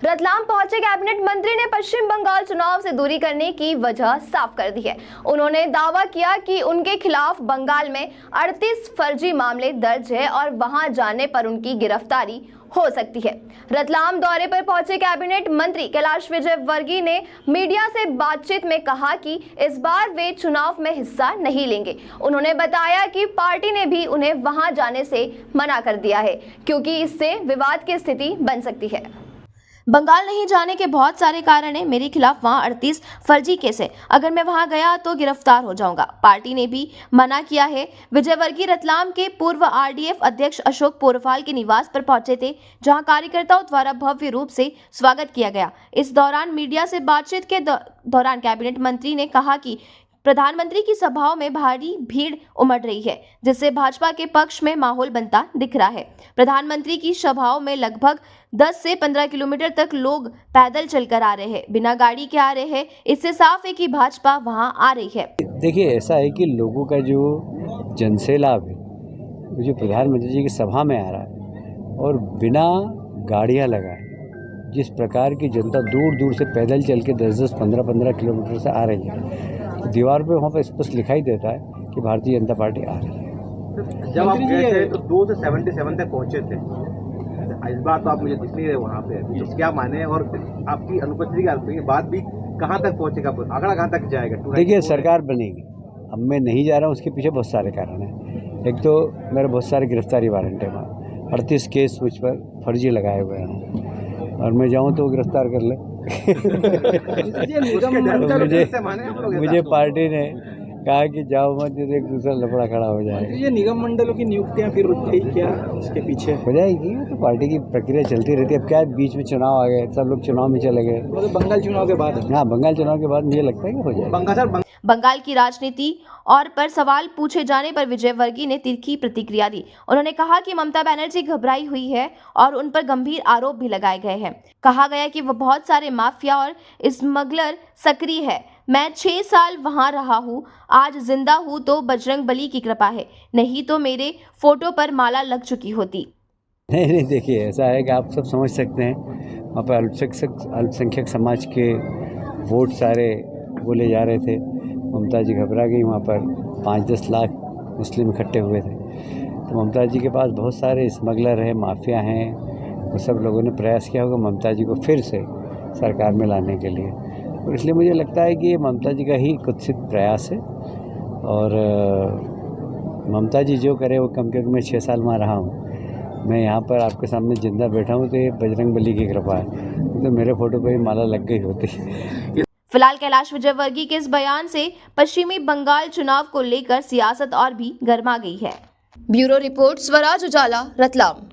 रतलाम पहुंचे कैबिनेट मंत्री ने पश्चिम बंगाल चुनाव से दूरी करने की वजह साफ कर दी है। उन्होंने दावा किया कि उनके खिलाफ बंगाल में 38 फर्जी मामले दर्ज है और वहां जाने पर उनकी गिरफ्तारी हो सकती है। रतलाम दौरे पर पहुंचे कैबिनेट मंत्री कैलाश विजयवर्गीय ने मीडिया से बातचीत में कहा कि इस बार वे चुनाव में हिस्सा नहीं लेंगे। उन्होंने बताया कि पार्टी ने भी उन्हें वहां जाने से मना कर दिया है क्योंकि इससे विवाद की स्थिति बन सकती है। बंगाल नहीं जाने के बहुत सारे कारण हैं। मेरे खिलाफ वहां 38 फर्जी केस है। अगर मैं वहां गया तो गिरफ्तार हो जाऊंगा। पार्टी ने भी मना किया है। विजयवर्गीय रतलाम के पूर्व आरडीएफ अध्यक्ष अशोक पोरफाल के निवास पर पहुंचे थे, जहां कार्यकर्ताओं द्वारा भव्य रूप से स्वागत किया गया। इस दौरान मीडिया से बातचीत के दौरान कैबिनेट मंत्री ने कहा कि प्रधानमंत्री की सभाओं में भारी भीड़ उमड़ रही है, जिससे भाजपा के पक्ष में माहौल बनता दिख रहा है। प्रधानमंत्री की सभाओं में लगभग 10 से 15 किलोमीटर तक लोग पैदल चलकर आ रहे हैं, बिना गाड़ी के आ रहे हैं। इससे साफ है कि भाजपा वहां आ रही है। देखिए, ऐसा है कि लोगों का जो जनसैलाब है वो जो प्रधानमंत्री जी की सभा में आ रहा है और बिना गाड़ियां लगाए जिस प्रकार की जनता दूर दूर से पैदल चल के 10-10, 15-15 किलोमीटर से आ रही है, दीवार पे वहाँ पर स्पष्ट दिखाई देता है कि भारतीय जनता पार्टी आ रही है। जब आप गए थे तो 2 से 77 तक पहुँचे थे, इस बार तो आप मुझे दिख नहीं रहे वहाँ पे, तो क्या माने और आपकी अनुपस्थिति के बाद भी कहाँ तक पहुँचेगा, आंकड़ा कहाँ तक जाएगा? देखिए, सरकार बनेगी। अब मैं नहीं जा रहा हूँ, उसके पीछे बहुत सारे कारण हैं। एक तो मेरे बहुत सारे गिरफ्तारी वारंट है, 38 केस मुझ पर फर्जी लगाए हुए हैं और मैं जाऊँ तो गिरफ्तार कर ले। मुझे पार्टी ने कहा कि जाओ मत, तो एक दूसरा लफड़ा खड़ा हो जाएगा। ये निगम मंडलों की नियुक्तियां फिर रुक गई क्या? उसके पीछे हो जाएगी, तो पार्टी की प्रक्रिया चलती रहती है। अब क्या बीच में चुनाव आ गए, सब लोग चुनाव में चले गए। मतलब बंगाल चुनाव के बाद? हाँ, बंगाल चुनाव के बाद मुझे लगता है कि हो जाएगा। बंगाल की राजनीति और पर सवाल पूछे जाने पर विजयवर्गीय ने तीखी प्रतिक्रिया दी। उन्होंने कहा कि ममता बनर्जी घबराई हुई है और उन पर गंभीर आरोप भी लगाए गए हैं। कहा गया कि वह बहुत सारे माफिया और स्मगलर सक्रिय है। मैं 6 साल वहां रहा हूं, आज जिंदा हूं तो बजरंग बली की कृपा है, नहीं तो मेरे फोटो पर माला लग चुकी होती। नहीं, देखिए, ऐसा है कि आप सब समझ सकते हैं, वहाँ पर अल्पसंख्यक समाज के वोट सारे बोले जा रहे थे। ममता जी घबरा गई, वहाँ पर 5-10 लाख मुस्लिम इकट्ठे हुए थे। तो ममता जी के पास बहुत सारे स्मगलर हैं, माफिया हैं, वो सब लोगों ने प्रयास किया होगा ममता जी को फिर से सरकार में लाने के लिए। और इसलिए मुझे लगता है कि ये ममता जी का ही कुत्सित प्रयास है और ममता जी जो करे वो कम के कम मैं 6 साल वहाँ रहा हूँ, मैं यहाँ पर आपके सामने जिंदा बैठा हूँ तो ये बजरंग बली की कृपा है, तो मेरे फोटो पर ही माला लग गई होती। फिलहाल कैलाश विजयवर्गीय के इस बयान से पश्चिमी बंगाल चुनाव को लेकर सियासत और भी गर्मा गई है। ब्यूरो रिपोर्ट, स्वराज उजाला, रतलाम।